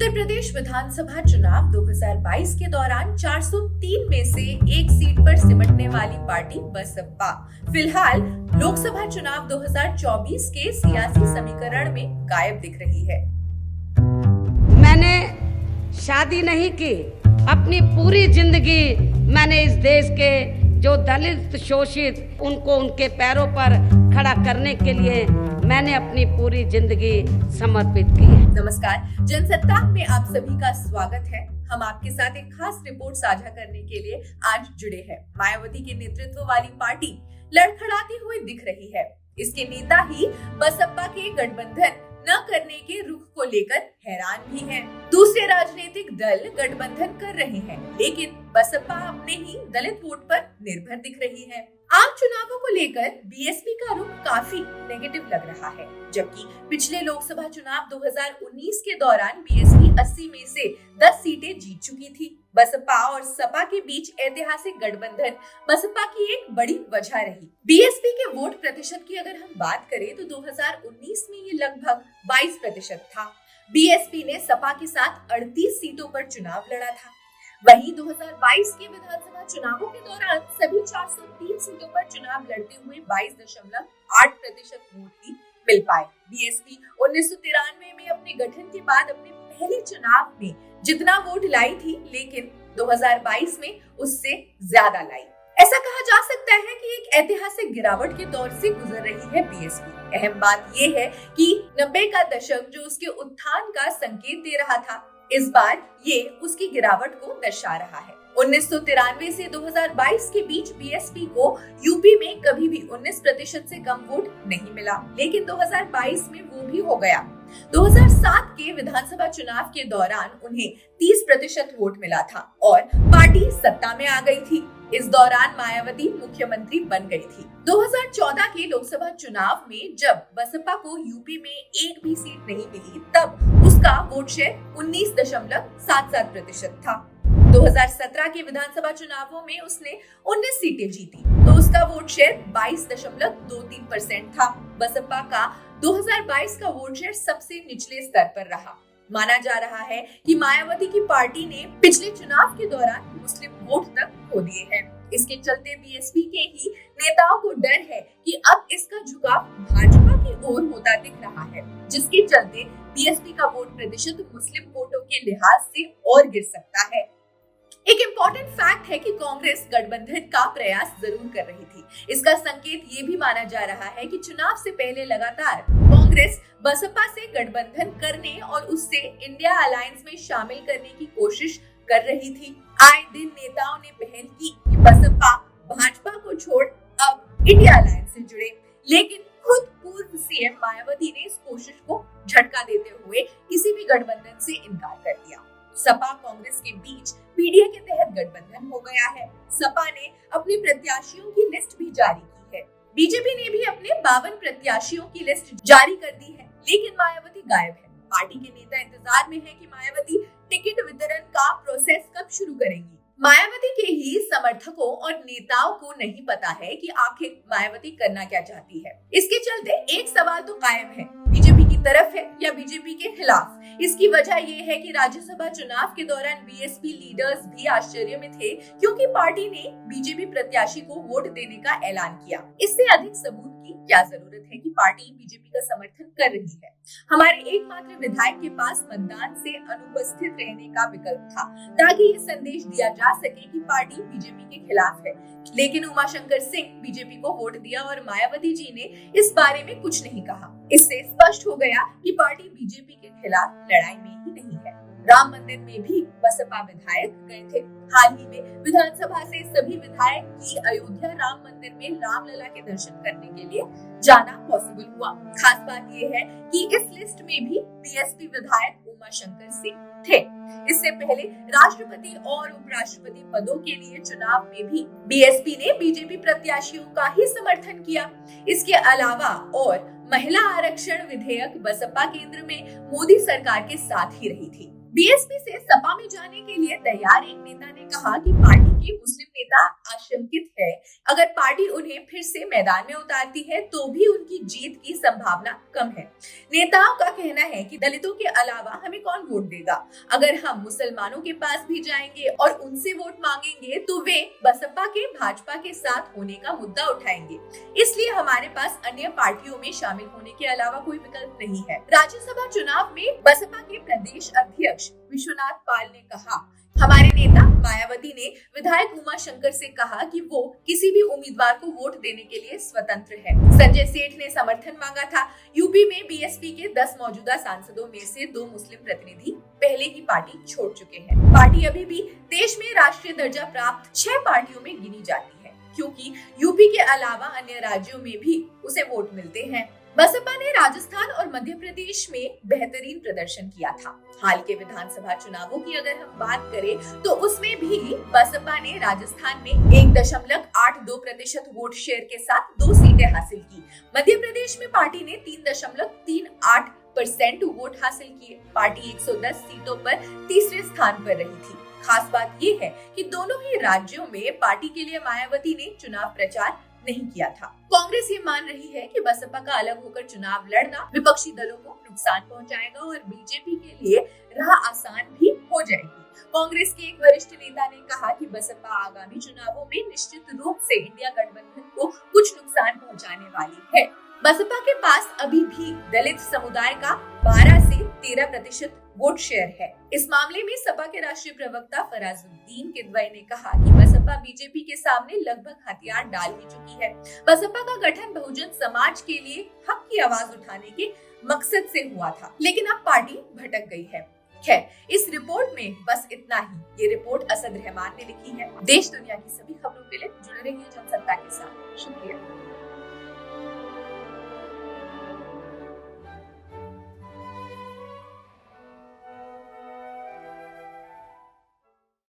उत्तर प्रदेश विधानसभा चुनाव 2022 के दौरान 403 में से एक सीट पर सिमटने वाली पार्टी बसपा फिलहाल लोकसभा चुनाव 2024 के सियासी समीकरण में गायब दिख रही है। मैंने शादी नहीं की, अपनी पूरी जिंदगी मैंने इस देश के जो दलित शोषित उनको उनके पैरों पर खड़ा करने के लिए मैंने अपनी पूरी जिंदगी समर्पित की है। नमस्कार, जनसत्ता में आप सभी का स्वागत है। हम आपके साथ एक खास रिपोर्ट साझा करने के लिए आज जुड़े हैं। मायावती के नेतृत्व वाली पार्टी लड़खड़ाती हुई दिख रही है। इसके नेता ही बसपा के गठबंधन न करने के रुख को लेकर हैरान भी हैं। दूसरे राजनीतिक दल गठबंधन कर रहे हैं, लेकिन बसपा अपने ही दलित वोट पर निर्भर दिख रही है। आम चुनावों को लेकर बीएसपी का रुख काफी नेगेटिव लग रहा है, जबकि पिछले लोकसभा चुनाव 2019 के दौरान बीएसपी 80 में से 10 सीटें जीत चुकी थी। बसपा और सपा के बीच ऐतिहासिक गठबंधन बसपा की एक बड़ी वजह रही। बीएसपी के वोट प्रतिशत की अगर हम बात करें तो 2019 में ये लगभग 22% था। बीएसपी ने सपा के साथ 38 सीटों पर चुनाव लड़ा था। वहीं 2022 के विधानसभा चुनावों के दौरान सभी 403 सीटों पर चुनाव लड़ते हुए 22.8% वोट ही मिल पाए। बीएसपी 1993 में अपने गठन के बाद अपने पहले चुनाव में जितना वोट लाई थी, लेकिन 2022 में उससे ज्यादा लाई। ऐसा कहा जा सकता है कि एक ऐतिहासिक गिरावट के दौर से गुजर रही है बीएसपी। अहम बात यह है कि 90 का दशक जो उसके उत्थान का संकेत दे रहा था, इस बार ये उसकी गिरावट को दर्शा रहा है। 1993 से 2022 के बीच बीएसपी को यूपी में कभी भी 19% से कम वोट नहीं मिला, लेकिन 2022 में वो भी हो गया। 2007 के विधानसभा चुनाव के दौरान उन्हें 30% वोट मिला था और पार्टी सत्ता में आ गई थी। इस दौरान मायावती मुख्यमंत्री बन गई थी। 2014 के लोकसभा चुनाव में जब बसपा को यूपी में एक भी सीट नहीं मिली, तब उसका वोट शेयर 19.77% था। 2017 के विधानसभा चुनावों में उसने 19 सीटें जीती, तो उसका वोट शेयर 22.23% था। बसपा का 2022 का वोट शेयर सबसे निचले स्तर पर रहा। माना जा रहा है कि मायावती की पार्टी ने पिछले चुनाव के दौरान मुस्लिम वोट तक खो दिए हैं। इसके चलते बीएसपी के ही नेताओं को डर है कि अब इसका झुकाव भाजपा की ओर होता दिख रहा है, जिसके चलते बीएसपी का वोट प्रतिशत मुस्लिम वोटों के लिहाज से और गिर सकता है। एक इम्पोर्टेंट फैक्ट है कि कांग्रेस गठबंधन का प्रयास जरूर कर रही थी। इसका संकेत ये भी माना जा रहा है कि चुनाव से पहले लगातार कांग्रेस बसपा से गठबंधन करने और उससे इंडिया अलायंस में शामिल करने की कोशिश कर रही थी। आए दिन नेताओं ने पहल की कि बसपा भाजपा को छोड़ अब इंडिया अलायंस से जुड़े, लेकिन खुद पूर्व सीएम मायावती ने इस कोशिश को झटका देते हुए किसी भी गठबंधन से इनकार कर दिया। सपा कांग्रेस के बीच पीडीए के तहत गठबंधन हो गया है। सपा ने अपने प्रत्याशियों की लिस्ट भी जारी की है। बीजेपी ने भी अपने 52 प्रत्याशियों की लिस्ट जारी कर दी है, लेकिन मायावती गायब है। पार्टी के नेता इंतजार में है कि मायावती टिकट वितरण का प्रोसेस कब शुरू करेंगी। मायावती के ही समर्थकों और नेताओं को नहीं पता है कि आखिर मायावती करना क्या चाहती है। इसके चलते एक सवाल तो कायम है, बीजेपी की तरफ है या बीजेपी के खिलाफ। इसकी वजह ये है कि राज्यसभा चुनाव के दौरान बीएसपी लीडर्स भी आश्चर्य में थे, क्योंकि पार्टी ने बीजेपी प्रत्याशी को वोट देने का ऐलान किया। इससे अधिक सबूत की क्या जरूरत है कि पार्टी बीजेपी का समर्थन कर रही है। हमारे एकमात्र विधायक के पास मतदान से अनुपस्थित रहने का विकल्प था, ताकि ये संदेश दिया जा सके कि पार्टी बीजेपी के खिलाफ है, लेकिन उमाशंकर सिंह बीजेपी को वोट दिया और मायावती जी ने इस बारे में कुछ नहीं कहा। इससे स्पष्ट हो गया कि पार्टी बीजेपी के खिलाफ लड़ाई में ही नहीं है। राम मंदिर में भी बसपा विधायक गए थे। हाल ही में विधानसभा से सभी विधायक की अयोध्या राम मंदिर में रामलला के दर्शन करने के लिए जाना पॉसिबल हुआ। खास बात यह है कि इस लिस्ट में भी बीएसपी विधायक उमाशंकर सिंह थे। इससे पहले राष्ट्रपति और उपराष्ट्रपति पदों के लिए चुनाव में भी बीएसपी ने बीजेपी प्रत्याशियों का ही समर्थन किया। इसके अलावा और महिला आरक्षण विधेयक बसपा केंद्र में मोदी सरकार के साथ ही रही थी। बीएसपी से सपा में जाने के लिए तैयार एक नेता ने कहा कि पार्टी के मुस्लिम नेता आशंकित है। अगर पार्टी उन्हें फिर से मैदान में उतारती है तो भी उनकी जीत की संभावना कम है। नेताओं का कहना है कि दलितों के अलावा हमें कौन वोट देगा। अगर हम मुसलमानों के पास भी जाएंगे और उनसे वोट मांगेंगे तो वे बसपा के भाजपा के साथ होने का मुद्दा उठाएंगे। इसलिए हमारे पास अन्य पार्टियों में शामिल होने के अलावा कोई विकल्प नहीं है। राज्यसभा चुनाव में बसपा के प्रदेश अध्यक्ष विश्वनाथ पाल ने कहा, हमारे नेता मायावती ने विधायक उमा शंकर से कहा कि वो किसी भी उम्मीदवार को वोट देने के लिए स्वतंत्र है। संजय सेठ ने समर्थन मांगा था। यूपी में बीएसपी के 10 मौजूदा सांसदों में से 2 मुस्लिम प्रतिनिधि पहले ही पार्टी छोड़ चुके हैं। पार्टी अभी भी देश में राष्ट्रीय दर्जा प्राप्त 6 पार्टियों में गिनी जाती है, क्योंकि यूपी के अलावा अन्य राज्यों में भी उसे वोट मिलते हैं। बसपा ने राजस्थान और मध्य प्रदेश में बेहतरीन प्रदर्शन किया था। हाल के विधानसभा चुनावों की अगर हम बात करें तो उसमें भी बसपा ने राजस्थान में 1.82% वोट शेयर के साथ 2 सीटें हासिल की। मध्य प्रदेश में पार्टी ने 3.38% वोट हासिल किए। पार्टी 110 सीटों पर तीसरे स्थान पर रही थी। खास बात ये है कि दोनों ही राज्यों में पार्टी के लिए मायावती ने चुनाव प्रचार नहीं किया था। कांग्रेस ये मान रही है कि बसपा का अलग होकर चुनाव लड़ना विपक्षी दलों को नुकसान पहुंचाएगा और बीजेपी के लिए राह आसान भी हो जाएगी। कांग्रेस के एक वरिष्ठ नेता ने कहा कि बसपा आगामी चुनावों में निश्चित रूप से इंडिया गठबंधन को कुछ नुकसान पहुंचाने वाली है। बसपा के पास अभी भी दलित समुदाय का 12 से 13% वोट शेयर है। इस मामले में सपा के राष्ट्रीय प्रवक्ता फराजुद्दीन किदवई ने कहा कि बसपा बीजेपी के सामने लगभग हथियार डाल ही चुकी है। बसपा का गठन बहुजन समाज के लिए हक की आवाज उठाने के मकसद से हुआ था, लेकिन अब पार्टी भटक गई है। खैर, इस रिपोर्ट में बस इतना ही। ये रिपोर्ट असद रहमान ने लिखी है। देश दुनिया की सभी खबरों के लिए जुड़े रहिए जनसत्ता के साथ। शुक्रिया।